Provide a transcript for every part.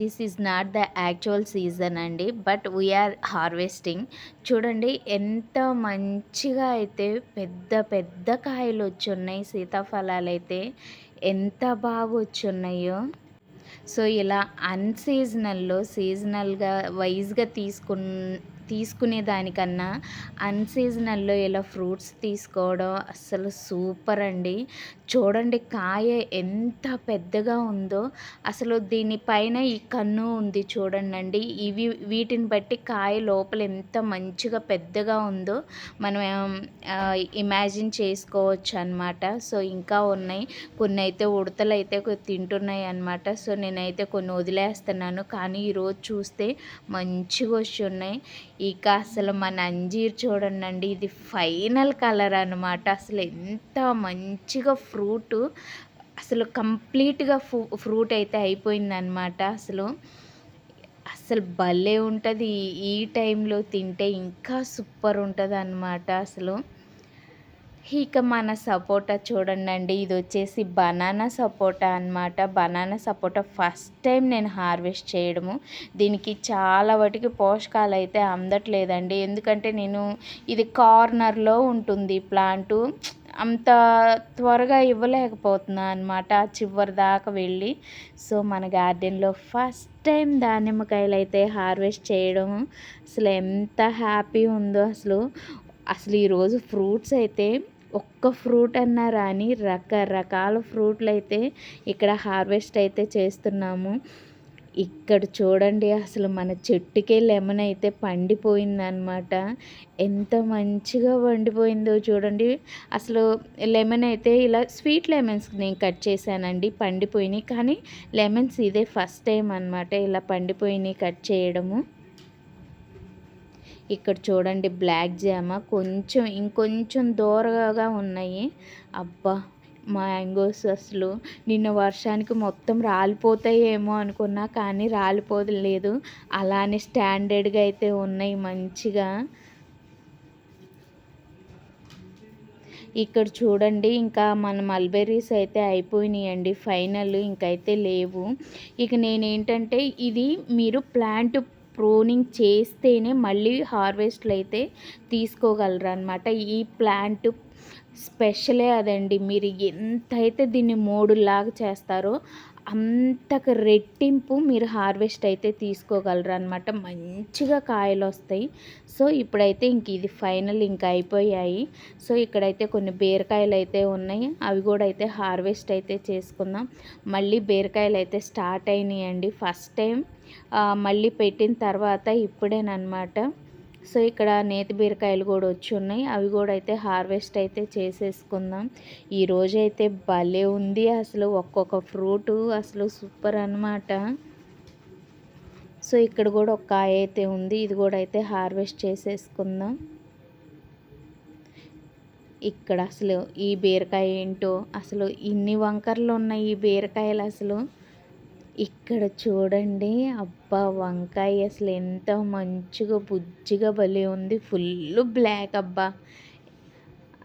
This is not the actual season అండి. But we are harvesting. చూడండి ఎంత మంచిగా అయితే పెద్ద పెద్ద కాయలు వచ్చున్నాయి. సీతాఫలాలైతే ఎంత బాగా వచ్చున్నాయో. సో ఇలా అన్‌సీజనల్‌లో సీజనల్‌గా వైస్‌గా తీసుకునే దానికన్నా అన్‌సీజనల్‌లో ఇలా ఫ్రూట్స్ తీసుకోవడం అస్సలు సూపర్ అండి. చూడండి కాయ ఎంత పెద్దగా ఉందో. అసలు దీనిపైన ఈ కన్ను ఉంది చూడండండి. వీటిని బట్టి కాయ లోపల ఎంత మంచిగా పెద్దగా ఉందో మనం ఇమాజిన్ చేసుకోవచ్చనమాట. సో ఇంకా ఉన్నాయి. కొన్నైతే ఉడతలైతే తింటున్నాయి అన్నమాట. సో నేనైతే కొన్ని వదిలేస్తున్నాను. కానీ ఈరోజు చూస్తే మంచిగా వచ్చున్నాయి. ఇక అసలు మన అంజీర్ చూడండండి. ఇది ఫైనల్ కలర్ అనమాట. అసలు ఎంత మంచిగా ఫ్రూటు అసలు కంప్లీట్‌గా ఫ్రూట్ అయితే అయిపోయిందనమాట. అసలు భలే ఉంటది. ఈ టైంలో తింటే ఇంకా సూపర్ ఉంటదనమాట అసలు. ఇక మన సపోటా చూడండండి. ఇదొచ్చేసి బనానా సపోటా అనమాట. బనానా సపోటా ఫస్ట్ టైం నేను హార్వెస్ట్ చేయడము. దీనికి చాలా వాటికి పోషకాలైతే అందట్లేదండి. ఎందుకంటే నేను ఇది కార్నర్‌లో ఉంటుంది ప్లాంటు. అంత త్వరగా ఇవ్వలేకపోతున్నా అనమాట చివరి దాకా వెళ్ళి. సో మన గార్డెన్‌లో ఫస్ట్ టైం దానిమ్మకాయలైతే హార్వెస్ట్ చేయడం అసలు ఎంత హ్యాపీ ఉందో అసలు. అసలు ఈరోజు ఫ్రూట్స్ అయితే ఒక్క ఫ్రూట్ అన్నా రాని రకరకాల ఫ్రూట్లు అయితే ఇక్కడ హార్వెస్ట్ అయితే చేస్తున్నాము. ఇక్కడ చూడండి అసలు మన చెట్టుకే లెమన్ అయితే పండిపోయిందనమాట. ఎంత మంచిగా పండిపోయిందో చూడండి. అసలు లెమన్ అయితే ఇలా స్వీట్ లెమన్స్ నేను కట్ చేశానండి, పండిపోయినాయి. కానీ లెమన్స్ ఇదే ఫస్ట్ టైం అనమాట ఇలా పండిపోయినాయి కట్ చేయడము. ఇక్కడ చూడండి బ్లాక్ జామ కొంచెం ఇంకొంచెం దూరగా ఉన్నాయి. అబ్బా మ్యాంగోస్ అసలు నిన్న వర్షానికి మొత్తం రాలిపోతాయేమో అనుకున్నా, కానీ రాలిపోలేదు. అలానే స్టాండర్డ్గా అయితే ఉన్నాయి మంచిగా. ఇక్కడ చూడండి ఇంకా మన మల్బెర్రీస్ అయితే అయిపోయినాయండి ఫైనల్, ఇంకైతే లేవు. ఇక నేనేంటంటే ఇది మీరు ప్లాంట్ ప్రూనింగ్ చేస్తేనే మళ్ళీ హార్వెస్ట్లు అయితే తీసుకోగలరు అనమాట. ఈ ప్లాంట్ స్పెషలే అదండి. మీరు ఎంతైతే దీన్ని మోడులాగా చేస్తారో అంతకు రెట్టింపు మీరు హార్వెస్ట్ అయితే తీసుకోగలరు అనమాట. మంచిగా కాయలు వస్తాయి. సో ఇప్పుడైతే ఇంక ఇది ఫైనల్ ఇంకా అయిపోయాయి. సో ఇక్కడైతే కొన్ని బీరకాయలు అయితే ఉన్నాయి. అవి కూడా అయితే హార్వెస్ట్ అయితే చేసుకుందాం. మళ్ళీ బీరకాయలు అయితే స్టార్ట్ అయినాయండి ఫస్ట్ టైం. మళ్ళీ పెట్టిన తర్వాత ఇప్పుడేనమాట. సో ఇక్కడ నేతి బీరకాయలు కూడా వచ్చి ఉన్నాయి. అవి కూడా అయితే హార్వెస్ట్ అయితే చేసేసుకుందాం. ఈరోజైతే భలే ఉంది అసలు. ఒక్కొక్క ఫ్రూటు అసలు సూపర్ అనమాట. సో ఇక్కడ కూడా ఒక కాయ అయితే ఉంది. ఇది కూడా అయితే హార్వెస్ట్ చేసేసుకుందాం. ఇక్కడ అసలు ఈ బీరకాయ ఏంటో అసలు ఇన్ని వంకరలు ఉన్నాయి ఈ బీరకాయలు అసలు. ఇక్కడ చూడండి అబ్బా వంకాయ అసలు ఎంత మంచిగా బుజ్జిగా భలే ఉంది. ఫుల్ బ్లాక్ అబ్బా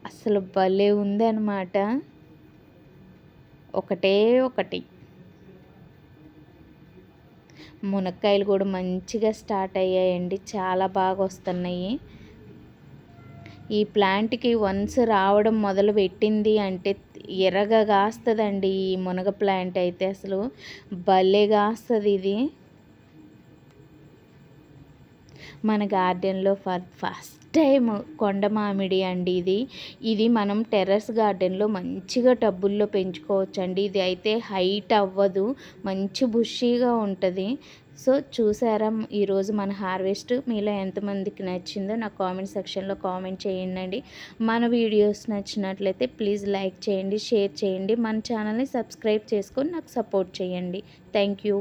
అసలు భలే ఉందన్నమాట. ఒకటే ఒకటి. మునక్కాయలు కూడా మంచిగా స్టార్ట్ అయ్యాయండి. చాలా బాగా వస్తున్నాయి. ఈ ప్లాంట్కి వన్స్ రావడం మొదలు పెట్టింది అంటే ఎర్రగా కాస్తుందండి. ఈ మునగ ప్లాంట్ అయితే అసలు భలే కాస్తుంది ఇది. మన గార్డెన్లో ఫస్ట్ టైం కొండ మామిడి అండి ఇది మనం టెర్రస్ గార్డెన్లో మంచిగా టబ్బుల్లో పెంచుకోవచ్చు అండి. ఇది అయితే హైట్ అవ్వదు, మంచి బుషీగా ఉంటుంది. సో చూసారా ఈరోజు మన హార్వెస్ట్ మీలో ఎంతమందికి నచ్చిందో నాకు కామెంట్ సెక్షన్లో కామెంట్ చేయండి. మన వీడియోస్ నచ్చినట్లయితే ప్లీజ్ లైక్ చేయండి, షేర్ చేయండి, మన ఛానల్ని సబ్స్క్రైబ్ చేసుకొని నాకు సపోర్ట్ చేయండి. Thank you.